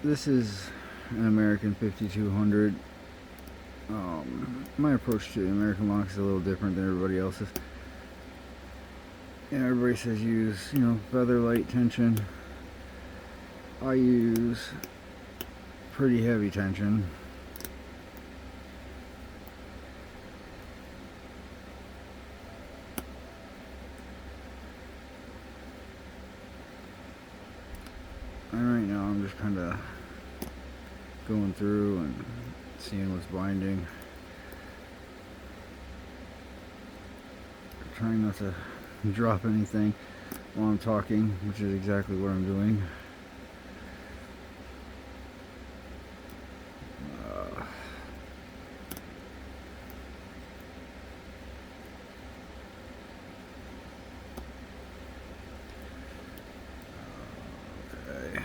this is an American 5200. My approach to the American lock is a little different than everybody else's. And everybody says use, feather light tension. I use pretty heavy tension. And right now I'm just kind of going through and seeing what's binding. Trying not to drop anything while I'm talking, which is exactly what I'm doing. Okay.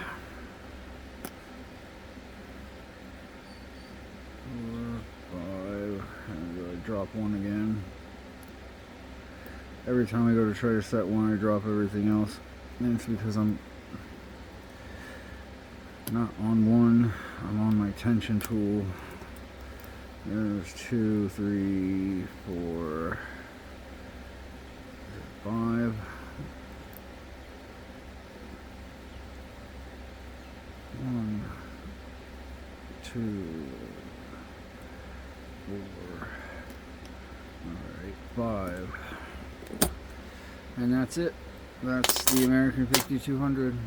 4, 5, and I drop one again. Every time I go to try to set one, I drop everything else. And it's because I'm not on one, I'm on my tension tool. There's 2, 3, 4, 5. 1, 2, 4. Alright, 5. And that's it. That's the American 5200.